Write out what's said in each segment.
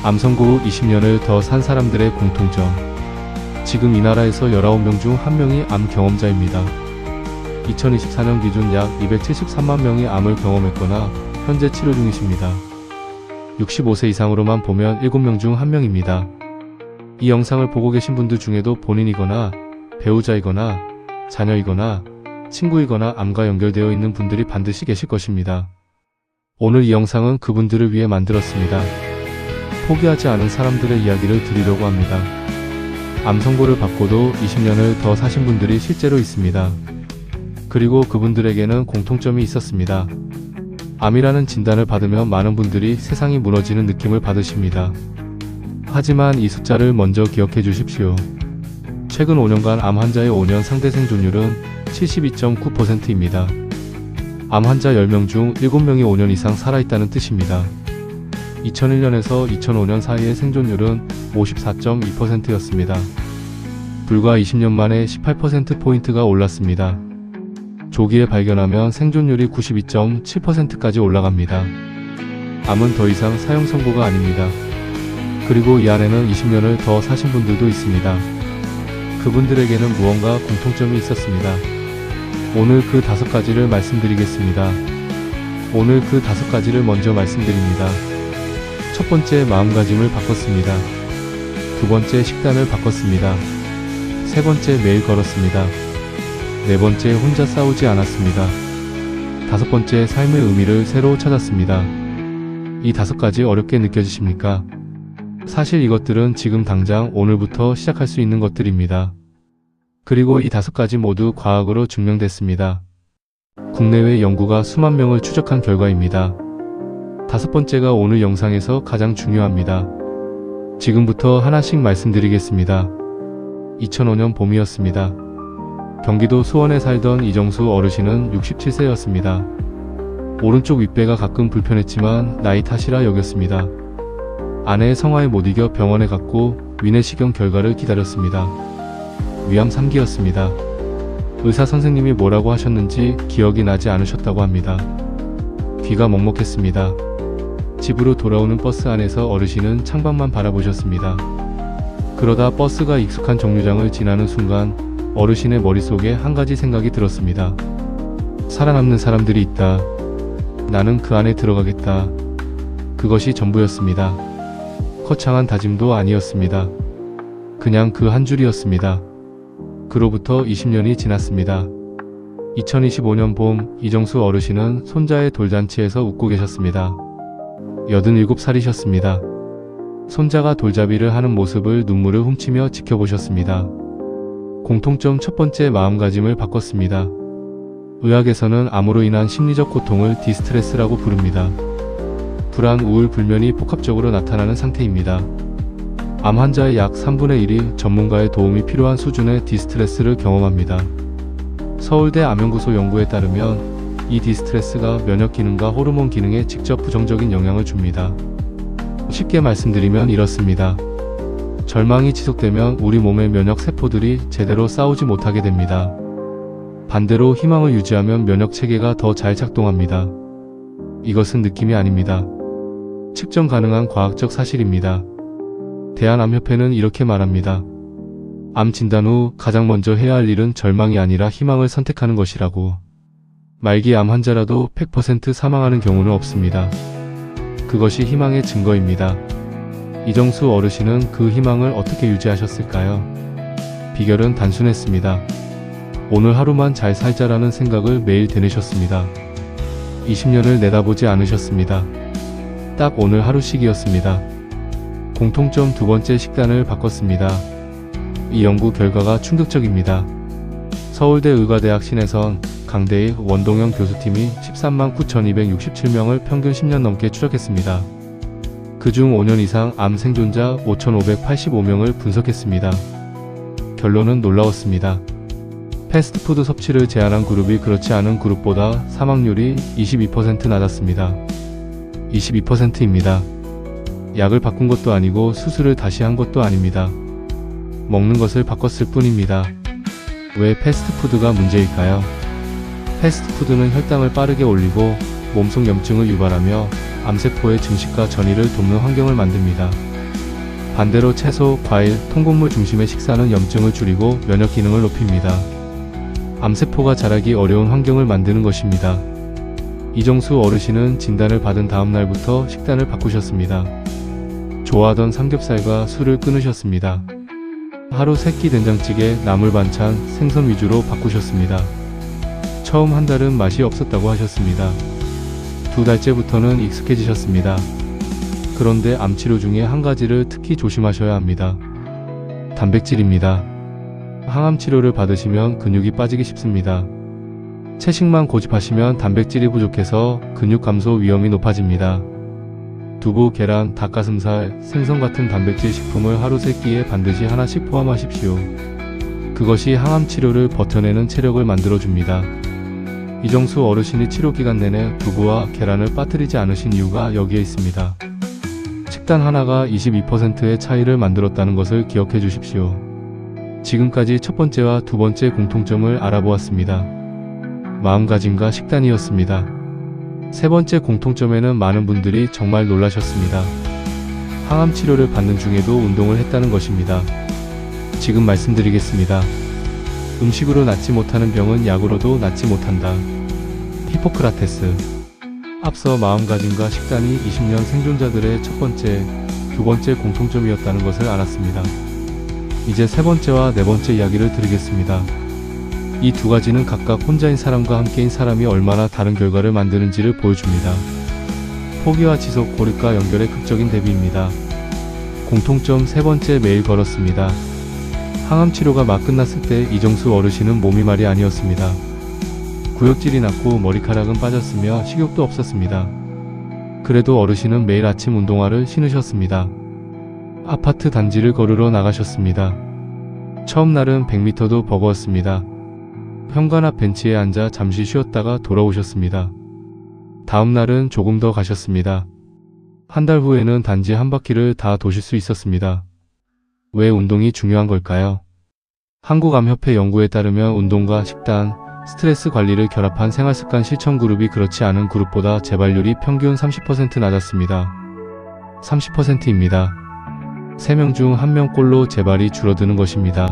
암 선고 후 20년을 더 산 사람들의 공통점. 지금 이 나라에서 19명 중 1명이 암 경험자입니다. 2024년 기준 약 273만 명이 암을 경험했거나 현재 치료 중이십니다. 65세 이상으로만 보면 7명 중 1명입니다. 이 영상을 보고 계신 분들 중에도 본인이거나 배우자이거나 자녀이거나 친구이거나 암과 연결되어 있는 분들이 반드시 계실 것입니다. 오늘 이 영상은 그분들을 위해 만들었습니다. 포기하지 않은 사람들의 이야기를 드리려고 합니다. 암 선고를 받고도 20년을 더 사신 분들이 실제로 있습니다. 그리고 그분들에게는 공통점이 있었습니다. 암이라는 진단을 받으면 많은 분들이 세상이 무너지는 느낌을 받으십니다. 하지만 이 숫자를 먼저 기억해 주십시오. 최근 5년간 암 환자의 5년 상대 생존율은 72.9%입니다. 암 환자 10명 중 7명이 5년 이상 살아있다는 뜻입니다. 2001년에서 2005년 사이의 생존율은 54.2%였습니다. 불과 20년 만에 18%포인트가 올랐습니다. 조기에 발견하면 생존율이 92.7%까지 올라갑니다. 암은 더 이상 사형 선고가 아닙니다. 그리고 이 안에는 20년을 더 사신 분들도 있습니다. 그분들에게는 무언가 공통점이 있었습니다. 오늘 그 5가지를 말씀드리겠습니다. 오늘 그 5가지를 먼저 말씀드립니다. 첫 번째, 마음가짐을 바꿨습니다. 두 번째, 식단을 바꿨습니다. 세 번째, 매일 걸었습니다. 네 번째, 혼자 싸우지 않았습니다. 다섯 번째, 삶의 의미를 새로 찾았습니다. 이 5가지 어렵게 느껴지십니까? 사실 이것들은 지금 당장 오늘부터 시작할 수 있는 것들입니다. 그리고 이 5가지 모두 과학으로 증명됐습니다. 국내외 연구가 수만 명을 추적한 결과입니다. 5번째가 오늘 영상에서 가장 중요합니다. 지금부터 하나씩 말씀드리겠습니다. 2005년 봄이었습니다. 경기도 수원에 살던 이정수 어르신은 67세였습니다. 오른쪽 윗배가 가끔 불편했지만 나이 탓이라 여겼습니다. 아내의 성화에 못 이겨 병원에 갔고 위내시경 결과를 기다렸습니다. 위암 3기였습니다. 의사 선생님이 뭐라고 하셨는지 기억이 나지 않으셨다고 합니다. 귀가 먹먹했습니다. 집으로 돌아오는 버스 안에서 어르신은 창밖만 바라보셨습니다. 그러다 버스가 익숙한 정류장을 지나는 순간 어르신의 머릿속에 한 가지 생각이 들었습니다. 살아남는 사람들이 있다. 나는 그 안에 들어가겠다. 그것이 전부였습니다. 거창한 다짐도 아니었습니다. 그냥 그 한 줄이었습니다. 그로부터 20년이 지났습니다. 2025년 봄, 이정수 어르신은 손자의 돌잔치에서 웃고 계셨습니다. 87살이셨습니다. 손자가 돌잡이를 하는 모습을 눈물을 훔치며 지켜보셨습니다. 공통점 첫 번째, 마음가짐을 바꿨습니다. 의학에서는 암으로 인한 심리적 고통을 디스트레스라고 부릅니다. 불안, 우울, 불면이 복합적으로 나타나는 상태입니다. 암 환자의 약 3분의 1이 전문가의 도움이 필요한 수준의 디스트레스를 경험합니다. 서울대 암연구소 연구에 따르면 이 디스트레스가 면역 기능과 호르몬 기능에 직접 부정적인 영향을 줍니다. 쉽게 말씀드리면 이렇습니다. 절망이 지속되면 우리 몸의 면역 세포들이 제대로 싸우지 못하게 됩니다. 반대로 희망을 유지하면 면역 체계가 더 잘 작동합니다. 이것은 느낌이 아닙니다. 측정 가능한 과학적 사실입니다. 대한암협회는 이렇게 말합니다. 암 진단 후 가장 먼저 해야 할 일은 절망이 아니라 희망을 선택하는 것이라고. 말기 암 환자라도 100% 사망하는 경우는 없습니다. 그것이 희망의 증거입니다. 이정수 어르신은 그 희망을 어떻게 유지하셨을까요? 비결은 단순했습니다. 오늘 하루만 잘 살자라는 생각을 매일 되뇌셨습니다. 20년을 내다보지 않으셨습니다. 딱 오늘 하루씩이었습니다. 공통점 두 번째, 식단을 바꿨습니다. 이 연구 결과가 충격적입니다. 서울대 의과대학 신혜선, 강대의 원동영 교수팀이 13만 9,267명을 평균 10년 넘게 추적했습니다. 그중 5년 이상 암 생존자 5,585명을 분석했습니다. 결론은 놀라웠습니다. 패스트푸드 섭취를 제한한 그룹이 그렇지 않은 그룹보다 사망률이 22% 낮았습니다. 22%입니다. 약을 바꾼 것도 아니고 수술을 다시 한 것도 아닙니다. 먹는 것을 바꿨을 뿐입니다. 왜 패스트푸드가 문제일까요? 패스트푸드는 혈당을 빠르게 올리고 몸속 염증을 유발하며 암세포의 증식과 전이를 돕는 환경을 만듭니다. 반대로 채소, 과일, 통곡물 중심의 식사는 염증을 줄이고 면역 기능을 높입니다. 암세포가 자라기 어려운 환경을 만드는 것입니다. 이정수 어르신은 진단을 받은 다음 날부터 식단을 바꾸셨습니다. 좋아하던 삼겹살과 술을 끊으셨습니다. 하루 3끼 된장찌개, 나물 반찬, 생선 위주로 바꾸셨습니다. 처음 한 달은 맛이 없었다고 하셨습니다. 2달째부터는 익숙해지셨습니다. 그런데 암치료 중에 한 가지를 특히 조심하셔야 합니다. 단백질입니다. 항암 치료를 받으시면 근육이 빠지기 쉽습니다. 채식만 고집하시면 단백질이 부족해서 근육 감소 위험이 높아집니다. 두부, 계란, 닭가슴살, 생선 같은 단백질 식품을 하루 3끼에 반드시 하나씩 포함하십시오. 그것이 항암 치료를 버텨내는 체력을 만들어줍니다. 이정수 어르신이 치료기간 내내 두부와 계란을 빠뜨리지 않으신 이유가 여기에 있습니다. 식단 하나가 22%의 차이를 만들었다는 것을 기억해 주십시오. 지금까지 첫 번째와 두 번째 공통점을 알아보았습니다. 마음가짐과 식단이었습니다. 세 번째 공통점에는 많은 분들이 정말 놀라셨습니다. 항암 치료를 받는 중에도 운동을 했다는 것입니다. 지금 말씀드리겠습니다. 음식으로 낫지 못하는 병은 약으로도 낫지 못한다. 히포크라테스. 앞서 마음가짐과 식단이 20년 생존자들의 첫 번째, 두 번째 공통점이었다는 것을 알았습니다. 이제 세 번째와 네 번째 이야기를 드리겠습니다. 이 두 가지는 각각 혼자인 사람과 함께인 사람이 얼마나 다른 결과를 만드는지를 보여줍니다. 포기와 지속, 고립과 연결의 극적인 대비입니다. 공통점 세 번째, 매일 걸었습니다. 항암 치료가 막 끝났을 때 이정수 어르신은 몸이 말이 아니었습니다. 구역질이 났고 머리카락은 빠졌으며 식욕도 없었습니다. 그래도 어르신은 매일 아침 운동화를 신으셨습니다. 아파트 단지를 걸으러 나가셨습니다. 처음 날은 100m도 버거웠습니다. 현관 앞 벤치에 앉아 잠시 쉬었다가 돌아오셨습니다. 다음 날은 조금 더 가셨습니다. 한 달 후에는 단지 한 바퀴를 다 도실 수 있었습니다. 왜 운동이 중요한 걸까요? 한국암협회 연구에 따르면 운동과 식단, 스트레스 관리를 결합한 생활습관 실천 그룹이 그렇지 않은 그룹보다 재발률이 평균 30% 낮았습니다. 30%입니다. 3명 중 1명꼴로 재발이 줄어드는 것입니다.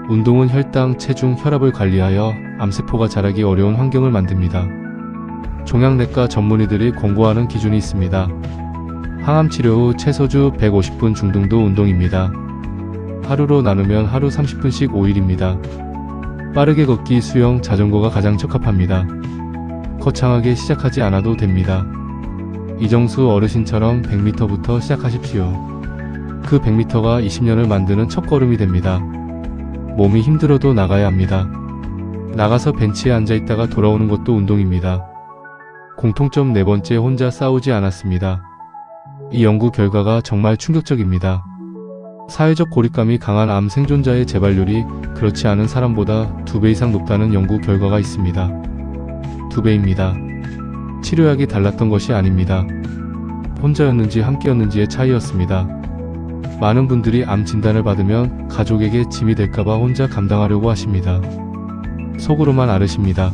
운동은 혈당, 체중, 혈압을 관리하여 암세포가 자라기 어려운 환경을 만듭니다. 종양내과 전문의들이 권고하는 기준이 있습니다. 항암 치료 후 최소주 150분 중등도 운동입니다. 하루로 나누면 하루 30분씩 5일입니다. 빠르게 걷기, 수영, 자전거가 가장 적합합니다. 거창하게 시작하지 않아도 됩니다. 이정수 어르신처럼 100m부터 시작하십시오. 그 100m가 20년을 만드는 첫걸음이 됩니다. 몸이 힘들어도 나가야 합니다. 나가서 벤치에 앉아있다가 돌아오는 것도 운동입니다. 공통점 네 번째, 혼자 싸우지 않았습니다. 이 연구 결과가 정말 충격적입니다. 사회적 고립감이 강한 암 생존자의 재발률이 그렇지 않은 사람보다 2배 이상 높다는 연구 결과가 있습니다. 2배입니다. 치료약이 달랐던 것이 아닙니다. 혼자였는지 함께였는지의 차이였습니다. 많은 분들이 암 진단을 받으면 가족에게 짐이 될까봐 혼자 감당하려고 하십니다. 속으로만 앓으십니다.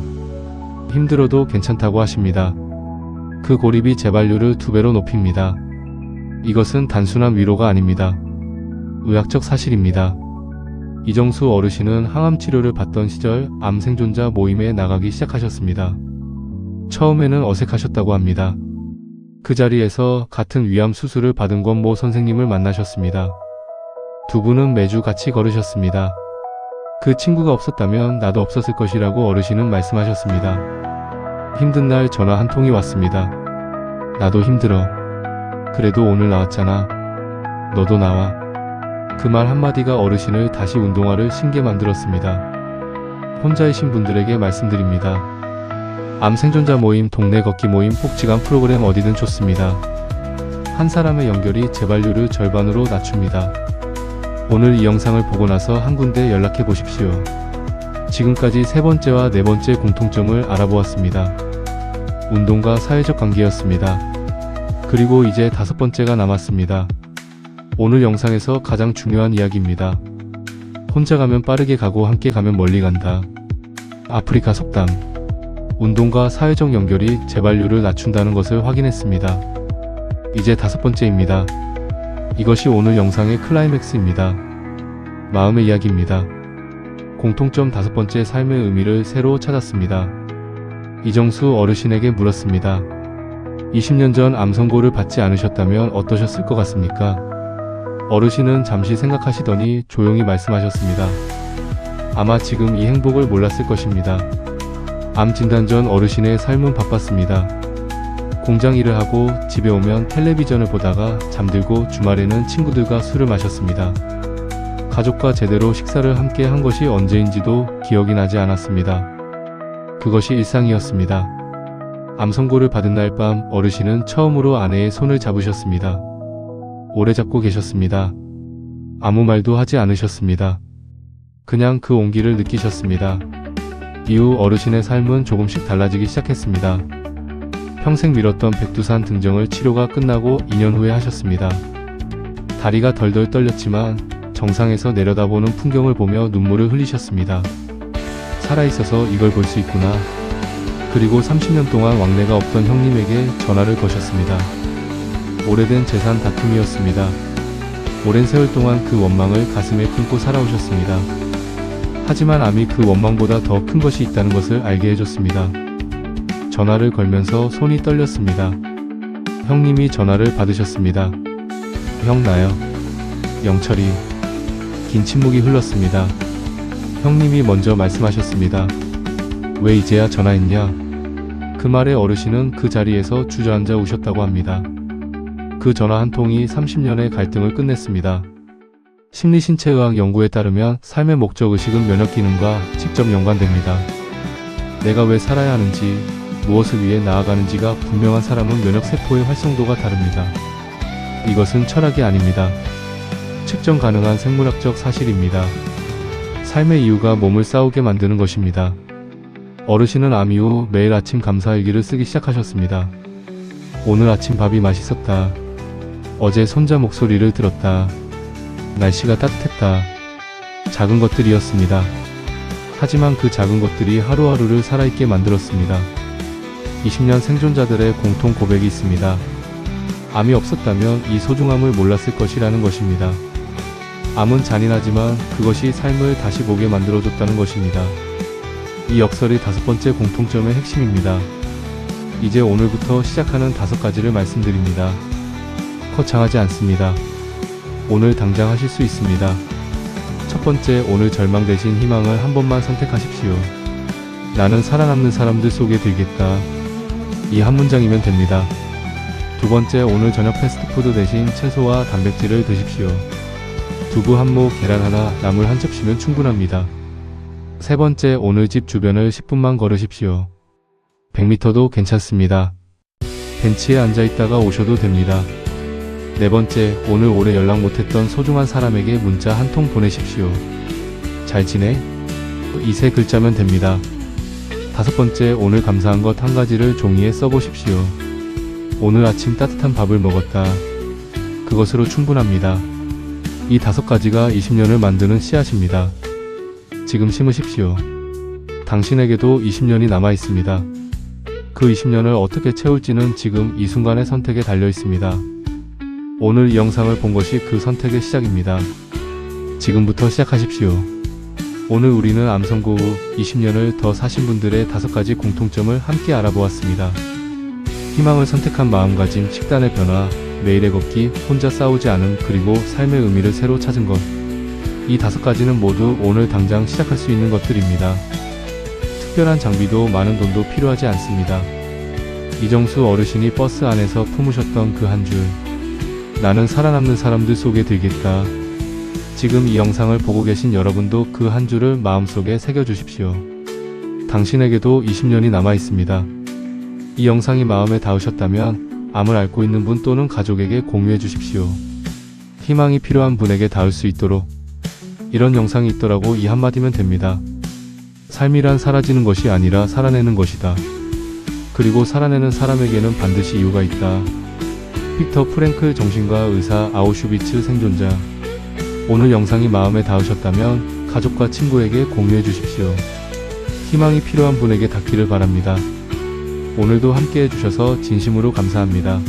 힘들어도 괜찮다고 하십니다. 그 고립이 재발률을 2배로 높입니다. 이것은 단순한 위로가 아닙니다. 의학적 사실입니다. 이정수 어르신은 항암 치료를 받던 시절 암 생존자 모임에 나가기 시작하셨습니다. 처음에는 어색하셨다고 합니다. 그 자리에서 같은 위암 수술을 받은 권모 선생님을 만나셨습니다. 두 분은 매주 같이 걸으셨습니다. 그 친구가 없었다면 나도 없었을 것이라고 어르신은 말씀하셨습니다. 힘든 날 전화 한 통이 왔습니다. 나도 힘들어. 그래도 오늘 나왔잖아. 너도 나와. 그 말 한마디가 어르신을 다시 운동화를 신게 만들었습니다. 혼자이신 분들에게 말씀드립니다. 암 생존자 모임, 동네 걷기 모임, 복지관 프로그램 어디든 좋습니다. 한 사람의 연결이 재발률을 절반으로 낮춥니다. 오늘 이 영상을 보고 나서 한 군데 연락해 보십시오. 지금까지 세 번째와 네 번째 공통점을 알아보았습니다. 운동과 사회적 관계였습니다. 그리고 이제 다섯 번째가 남았습니다. 오늘 영상에서 가장 중요한 이야기입니다. 혼자 가면 빠르게 가고 함께 가면 멀리 간다. 아프리카 속담. 운동과 사회적 연결이 재발률을 낮춘다는 것을 확인했습니다. 이제 다섯 번째입니다. 이것이 오늘 영상의 클라이맥스입니다. 마음의 이야기입니다. 공통점 5번째, 삶의 의미를 새로 찾았습니다. 이정수 어르신에게 물었습니다. 20년 전 암 선고를 받지 않으셨다면 어떠셨을 것 같습니까? 어르신은 잠시 생각하시더니 조용히 말씀하셨습니다. 아마 지금 이 행복을 몰랐을 것입니다. 암 진단 전 어르신의 삶은 바빴습니다. 공장 일을 하고 집에 오면 텔레비전을 보다가 잠들고 주말에는 친구들과 술을 마셨습니다. 가족과 제대로 식사를 함께 한 것이 언제인지도 기억이 나지 않았습니다. 그것이 일상이었습니다. 암 선고를 받은 날 밤 어르신은 처음으로 아내의 손을 잡으셨습니다. 오래 잡고 계셨습니다. 아무 말도 하지 않으셨습니다. 그냥 그 온기를 느끼셨습니다. 이후 어르신의 삶은 조금씩 달라지기 시작했습니다. 평생 미뤘던 백두산 등정을 치료가 끝나고 2년 후에 하셨습니다. 다리가 덜덜 떨렸지만 정상에서 내려다보는 풍경을 보며 눈물을 흘리셨습니다. 살아있어서 이걸 볼 수 있구나. 그리고 30년 동안 왕래가 없던 형님에게 전화를 거셨습니다. 오래된 재산 다툼이었습니다. 오랜 세월 동안 그 원망을 가슴에 품고 살아오셨습니다. 하지만 암이 그 원망보다 더 큰 것이 있다는 것을 알게 해줬습니다. 전화를 걸면서 손이 떨렸습니다. 형님이 전화를 받으셨습니다. 형 나요. 영철이. 긴 침묵이 흘렀습니다. 형님이 먼저 말씀하셨습니다. 왜 이제야 전화했냐? 그 말에 어르신은 그 자리에서 주저앉아 우셨다고 합니다. 그 전화 한 통이 30년의 갈등을 끝냈습니다. 심리신체의학 연구에 따르면 삶의 목적의식은 면역기능과 직접 연관됩니다. 내가 왜 살아야 하는지, 무엇을 위해 나아가는지가 분명한 사람은 면역세포의 활성도가 다릅니다. 이것은 철학이 아닙니다. 측정 가능한 생물학적 사실입니다. 삶의 이유가 몸을 싸우게 만드는 것입니다. 어르신은 암 이후 매일 아침 감사일기를 쓰기 시작하셨습니다. 오늘 아침 밥이 맛있었다. 어제 손자 목소리를 들었다. 날씨가 따뜻했다. 작은 것들이었습니다. 하지만 그 작은 것들이 하루하루를 살아있게 만들었습니다. 20년 생존자들의 공통 고백이 있습니다. 암이 없었다면 이 소중함을 몰랐을 것이라는 것입니다. 암은 잔인하지만 그것이 삶을 다시 보게 만들어줬다는 것입니다. 이 역설이 5번째 공통점의 핵심입니다. 이제 오늘부터 시작하는 5가지를 말씀드립니다. 거창하지 않습니다. 오늘 당장 하실 수 있습니다. 첫 번째, 오늘 절망 대신 희망을 한 번만 선택하십시오. 나는 살아남는 사람들 속에 들겠다. 이 한 문장이면 됩니다. 두 번째, 오늘 저녁 패스트푸드 대신 채소와 단백질을 드십시오. 두부 한 모, 계란 하나, 나물 한 접시면 충분합니다. 세 번째, 오늘 집 주변을 10분만 걸으십시오. 100m도 괜찮습니다. 벤치에 앉아있다가 오셔도 됩니다. 네 번째, 오늘 오래 연락 못했던 소중한 사람에게 문자 한 통 보내십시오. 잘 지내? 이 세 글자면 됩니다. 5번째, 오늘 감사한 것 한 가지를 종이에 써보십시오. 오늘 아침 따뜻한 밥을 먹었다. 그것으로 충분합니다. 이 5가지가 20년을 만드는 씨앗입니다. 지금 심으십시오. 당신에게도 20년이 남아 있습니다. 그 20년을 어떻게 채울지는 지금 이 순간의 선택에 달려 있습니다. 오늘 이 영상을 본 것이 그 선택의 시작입니다. 지금부터 시작하십시오. 오늘 우리는 암 선고 후 20년을 더 사신 분들의 5가지 공통점을 함께 알아보았습니다. 희망을 선택한 마음가짐, 식단의 변화, 매일의 걷기, 혼자 싸우지 않음, 그리고 삶의 의미를 새로 찾은 것. 이 5가지는 모두 오늘 당장 시작할 수 있는 것들입니다. 특별한 장비도 많은 돈도 필요하지 않습니다. 이정수 어르신이 버스 안에서 품으셨던 그 한 줄. 나는 살아남는 사람들 속에 들겠다. 지금 이 영상을 보고 계신 여러분도 그 한 줄을 마음속에 새겨주십시오. 당신에게도 20년이 남아 있습니다. 이 영상이 마음에 닿으셨다면 암을 앓고 있는 분 또는 가족에게 공유해 주십시오. 희망이 필요한 분에게 닿을 수 있도록. 이런 영상이 있더라고 이 한마디면 됩니다. 삶이란 사라지는 것이 아니라 살아내는 것이다. 그리고 살아내는 사람에게는 반드시 이유가 있다. 빅터 프랭클 정신과 의사, 아우슈비츠 생존자. 오늘 영상이 마음에 닿으셨다면 가족과 친구에게 공유해 주십시오. 희망이 필요한 분에게 닿기를 바랍니다. 오늘도 함께 해주셔서 진심으로 감사합니다.